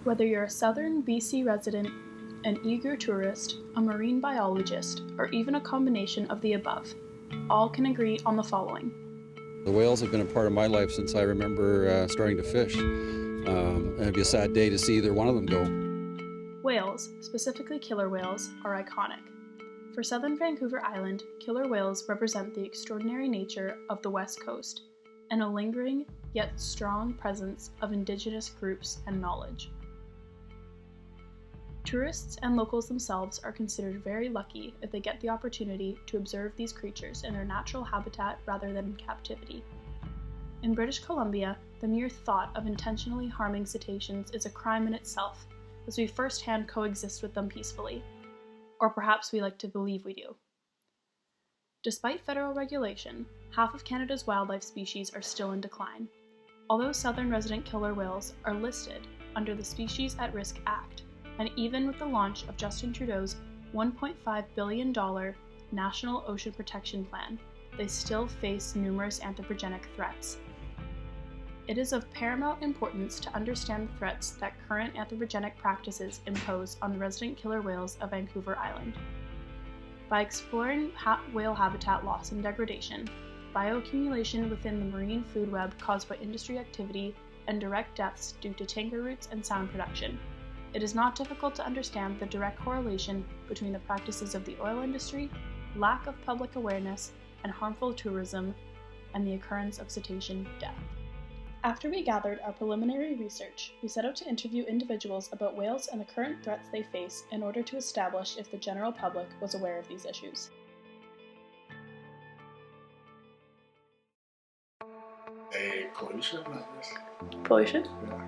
Whether you're a southern BC resident, an eager tourist, a marine biologist, or even a combination of the above, all can agree on the following. The whales have been a part of my life since I remember starting to fish. And it'd be a sad day to see either one of them go. Whales, specifically killer whales, are iconic. For southern Vancouver Island, killer whales represent the extraordinary nature of the West Coast and a lingering yet strong presence of Indigenous groups and knowledge. Tourists and locals themselves are considered very lucky if they get the opportunity to observe these creatures in their natural habitat rather than in captivity. In British Columbia, the mere thought of intentionally harming cetaceans is a crime in itself, as we firsthand coexist with them peacefully. Or perhaps we like to believe we do. Despite federal regulation, half of Canada's wildlife species are still in decline, although southern resident killer whales are listed under the Species at Risk Act. And even with the launch of Justin Trudeau's $1.5 billion National Ocean Protection Plan, they still face numerous anthropogenic threats. It is of paramount importance to understand the threats that current anthropogenic practices impose on the resident killer whales of Vancouver Island. By exploring whale habitat loss and degradation, bioaccumulation within the marine food web caused by industry activity, and direct deaths due to tanker roots and sound production, it is not difficult to understand the direct correlation between the practices of the oil industry, lack of public awareness, and harmful tourism, and the occurrence of cetacean death. After we gathered our preliminary research, we set out to interview individuals about whales and the current threats they face in order to establish if the general public was aware of these issues. Pollution, I guess. Pollution? Yeah.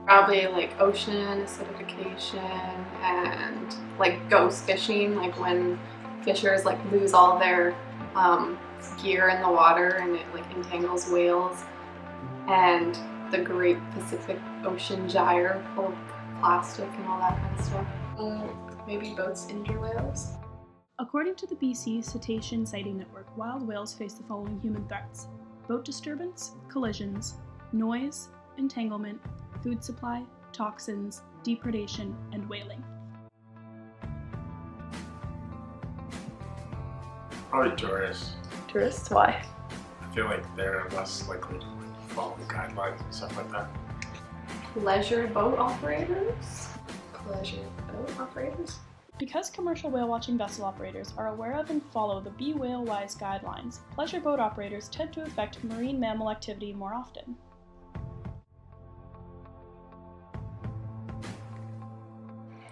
Probably like ocean acidification and like ghost fishing, like when fishers like lose all their gear in the water and it like entangles whales, and the Great Pacific Ocean gyre full of plastic and all that kind of stuff. Maybe boats injure whales. According to the BC Cetacean Sighting Network, wild whales face the following human threats: boat disturbance, collisions, noise, entanglement, food supply, toxins, depredation, and whaling. Probably tourists. Tourists? Why? I feel like they're less likely to follow the guidelines and stuff like that. Pleasure boat operators? Because commercial whale watching vessel operators are aware of and follow the Be Whale Wise guidelines, pleasure boat operators tend to affect marine mammal activity more often.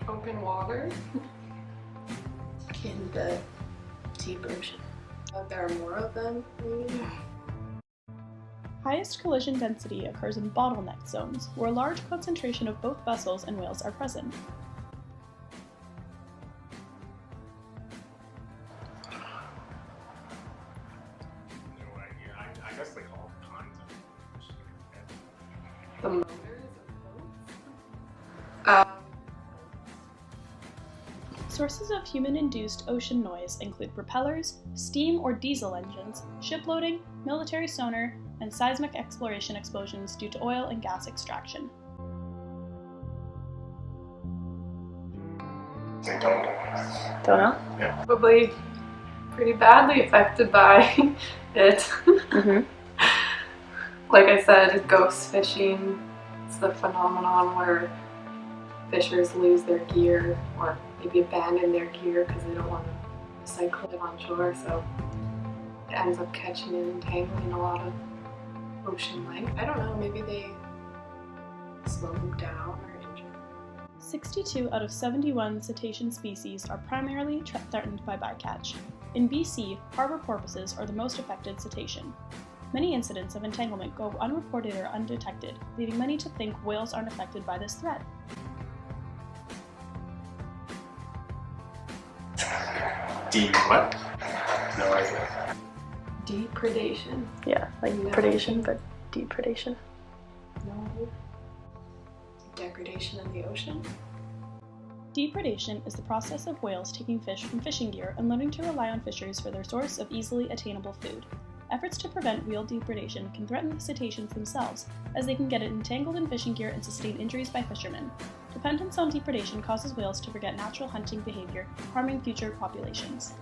Open water? In the deep ocean. There are more of them, maybe? Highest collision density occurs in bottleneck zones, where a large concentration of both vessels and whales are present. No idea. I guess like all kinds of fish. The motors of boats? Sources of human-induced ocean noise include propellers, steam or diesel engines, shiploading, military sonar, and seismic exploration explosions due to oil and gas extraction. They don't. Don't know? Yeah. Probably pretty badly affected by it. Mm-hmm. Like I said, ghost fishing is the phenomenon where fishers lose their gear or maybe abandon their gear because they don't want to recycle it on shore, so it ends up catching and entangling a lot of ocean life. I don't know, maybe they slow them down or injure them. 62 out of 71 cetacean species are primarily threatened by bycatch. In BC, harbor porpoises are the most affected cetacean. Many incidents of entanglement go unreported or undetected, leading many to think whales aren't affected by this threat. Deep what? No idea. Depredation. Yeah, like No. predation, but depredation. No. Degradation in the ocean. Depredation is the process of whales taking fish from fishing gear and learning to rely on fisheries for their source of easily attainable food. efforts to prevent whale depredation can threaten the cetaceans themselves, as they can get entangled in fishing gear and sustain injuries by fishermen. Dependence on depredation causes whales to forget natural hunting behavior, harming future populations.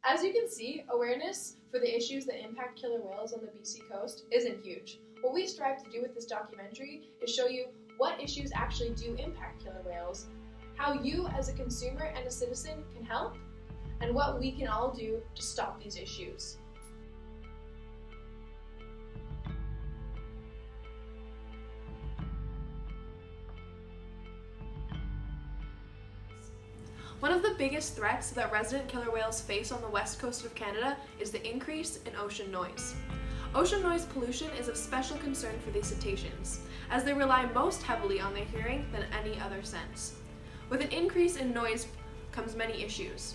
As you can see, awareness for the issues that impact killer whales on the BC coast isn't huge. What we strive to do with this documentary is show you what issues actually do impact killer whales, how you as a consumer and a citizen can help, and what we can all do to stop these issues. One of the biggest threats that resident killer whales face on the west coast of Canada is the increase in ocean noise. Ocean noise pollution is of special concern for these cetaceans, as they rely most heavily on their hearing than any other sense. With an increase in noise comes many issues.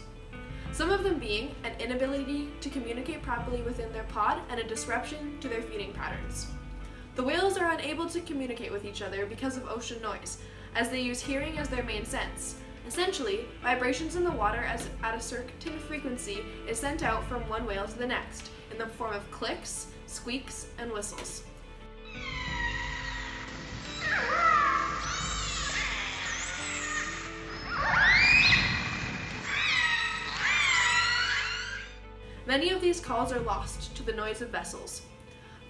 Some of them being an inability to communicate properly within their pod and a disruption to their feeding patterns. The whales are unable to communicate with each other because of ocean noise, as they use hearing as their main sense. Essentially, vibrations in the water at a certain frequency is sent out from one whale to the next, in the form of clicks, squeaks, and whistles. Many of these calls are lost to the noise of vessels.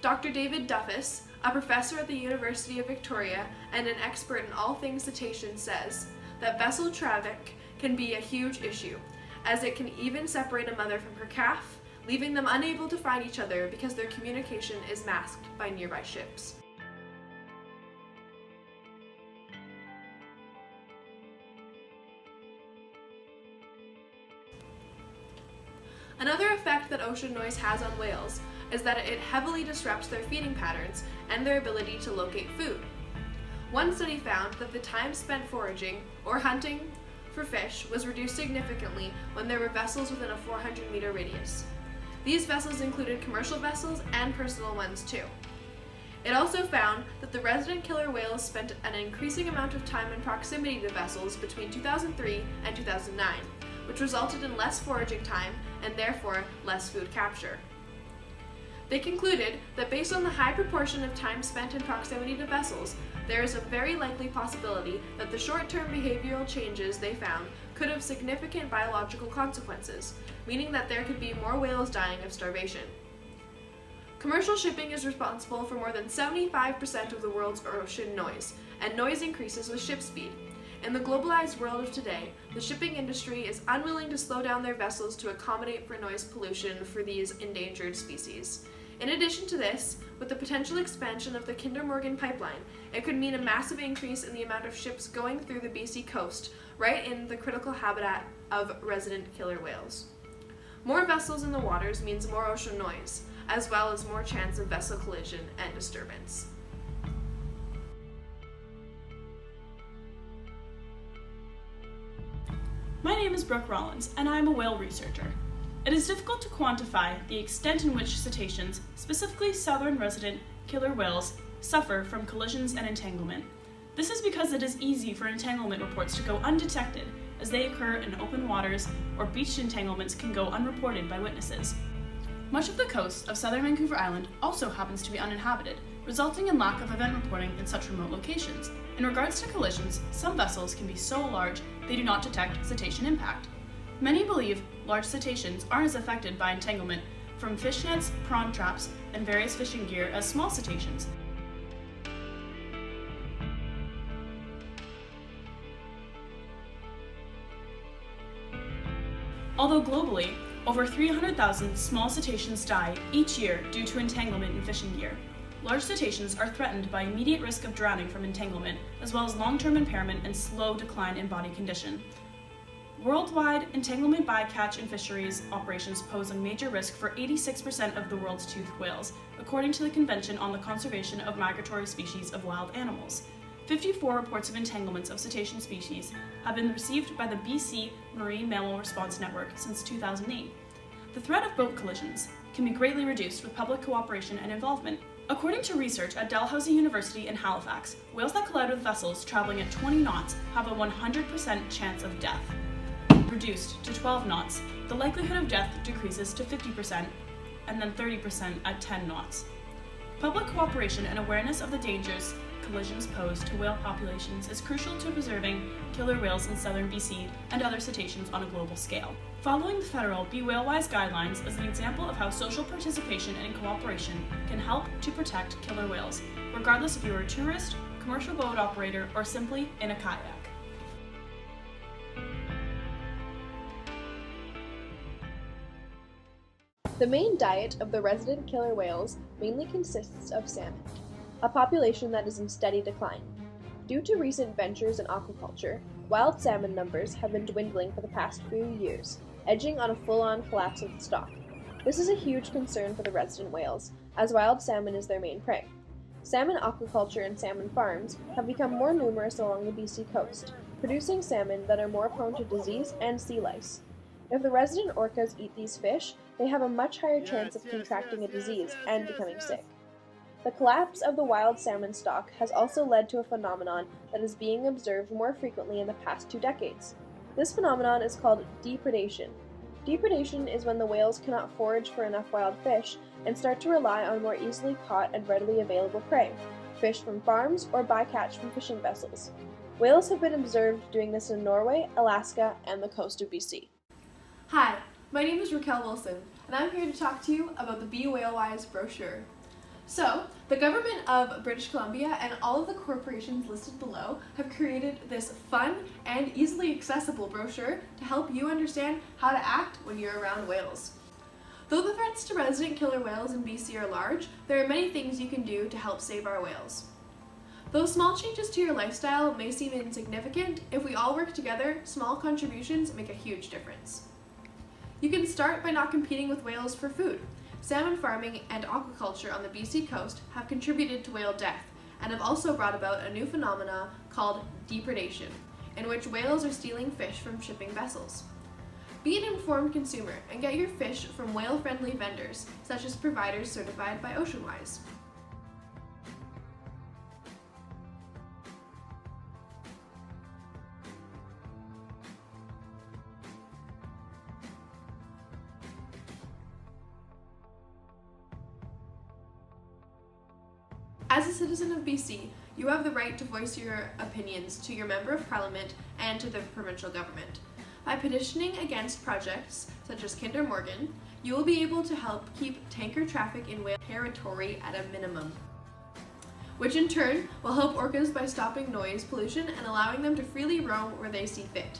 Dr. David Duffus, a professor at the University of Victoria and an expert in all things cetacean, says that vessel traffic can be a huge issue, as it can even separate a mother from her calf, leaving them unable to find each other because their communication is masked by nearby ships. Another effect that ocean noise has on whales is that it heavily disrupts their feeding patterns and their ability to locate food. One study found that the time spent foraging or hunting for fish was reduced significantly when there were vessels within a 400-meter radius. These vessels included commercial vessels and personal ones too. It also found that the resident killer whales spent an increasing amount of time in proximity to vessels between 2003 and 2009, which resulted in less foraging time and therefore less food capture. They concluded that based on the high proportion of time spent in proximity to vessels, there is a very likely possibility that the short-term behavioral changes they found could have significant biological consequences, meaning that there could be more whales dying of starvation. Commercial shipping is responsible for more than 75% of the world's ocean noise, and noise increases with ship speed. In the globalized world of today, the shipping industry is unwilling to slow down their vessels to accommodate for noise pollution for these endangered species. In addition to this, with the potential expansion of the Kinder Morgan pipeline, it could mean a massive increase in the amount of ships going through the BC coast, right in the critical habitat of resident killer whales. More vessels in the waters means more ocean noise, as well as more chance of vessel collision and disturbance. My name is Brooke Rollins, and I am a whale researcher. It is difficult to quantify the extent in which cetaceans, specifically southern resident killer whales, suffer from collisions and entanglement. This is because it is easy for entanglement reports to go undetected, as they occur in open waters, or beach entanglements can go unreported by witnesses. Much of the coast of southern Vancouver Island also happens to be uninhabited, resulting in lack of event reporting in such remote locations. In regards to collisions, some vessels can be so large they do not detect cetacean impact. Many believe large cetaceans aren't as affected by entanglement from fish nets, prawn traps, and various fishing gear as small cetaceans. Although globally, over 300,000 small cetaceans die each year due to entanglement in fishing gear, large cetaceans are threatened by immediate risk of drowning from entanglement, as well as long-term impairment and slow decline in body condition. Worldwide, entanglement bycatch and fisheries operations pose a major risk for 86% of the world's toothed whales, according to the Convention on the Conservation of Migratory Species of Wild Animals. 54 reports of entanglements of cetacean species have been received by the BC Marine Mammal Response Network since 2008. The threat of boat collisions can be greatly reduced with public cooperation and involvement. According to research at Dalhousie University in Halifax, whales that collide with vessels traveling at 20 knots have a 100% chance of death. Reduced to 12 knots, the likelihood of death decreases to 50%, and then 30% at 10 knots. Public cooperation and awareness of the dangers collisions pose to whale populations is crucial to preserving killer whales in southern BC and other cetaceans on a global scale. Following the federal Be Whale-Wise guidelines is an example of how social participation and cooperation can help to protect killer whales, regardless if you are a tourist, commercial boat operator, or simply in a kayak. The main diet of the resident killer whales mainly consists of salmon, a population that is in steady decline. Due to recent ventures in aquaculture, wild salmon numbers have been dwindling for the past few years, edging on a full-on collapse of the stock. This is a huge concern for the resident whales, as wild salmon is their main prey. Salmon aquaculture and salmon farms have become more numerous along the BC coast, producing salmon that are more prone to disease and sea lice. If the resident orcas eat these fish, they have a much higher chance of contracting a disease and becoming sick. The collapse of the wild salmon stock has also led to a phenomenon that is being observed more frequently in the past 2 decades. This phenomenon is called depredation. Depredation is when the whales cannot forage for enough wild fish and start to rely on more easily caught and readily available prey, fish from farms or bycatch from fishing vessels. Whales have been observed doing this in Norway, Alaska, and the coast of BC. Hi, my name is Raquel Wilson, and I'm here to talk to you about the Be Whale-Wise brochure. So, the government of British Columbia and all of the corporations listed below have created this fun and easily accessible brochure to help you understand how to act when you're around whales. Though the threats to resident killer whales in BC are large, there are many things you can do to help save our whales. Though small changes to your lifestyle may seem insignificant, if we all work together, small contributions make a huge difference. You can start by not competing with whales for food. Salmon farming and aquaculture on the BC coast have contributed to whale death and have also brought about a new phenomena called depredation, in which whales are stealing fish from shipping vessels. Be an informed consumer and get your fish from whale-friendly vendors, such as providers certified by OceanWise. As a citizen of BC, you have the right to voice your opinions to your Member of Parliament and to the provincial government. By petitioning against projects such as Kinder Morgan, you will be able to help keep tanker traffic in whale territory at a minimum, which in turn will help orcas by stopping noise pollution and allowing them to freely roam where they see fit.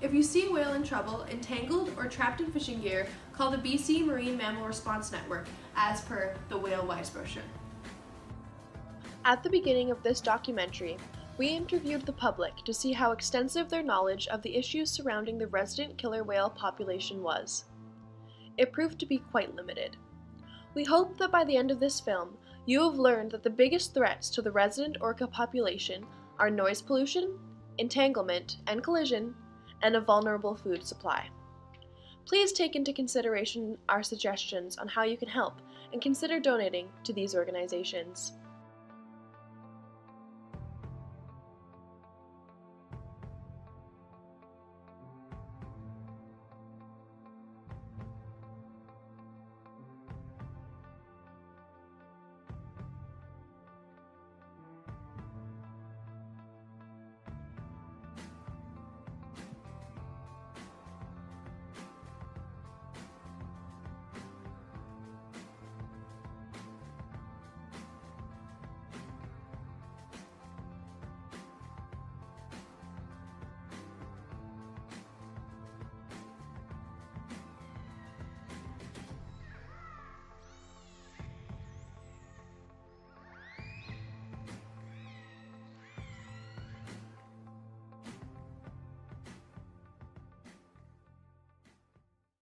If you see a whale in trouble, entangled, or trapped in fishing gear, call the BC Marine Mammal Response Network, as per the Whale-Wise brochure. At the beginning of this documentary, we interviewed the public to see how extensive their knowledge of the issues surrounding the resident killer whale population was. It proved to be quite limited. We hope that by the end of this film, you have learned that the biggest threats to the resident orca population are noise pollution, entanglement and collision, and a vulnerable food supply. Please take into consideration our suggestions on how you can help and consider donating to these organizations.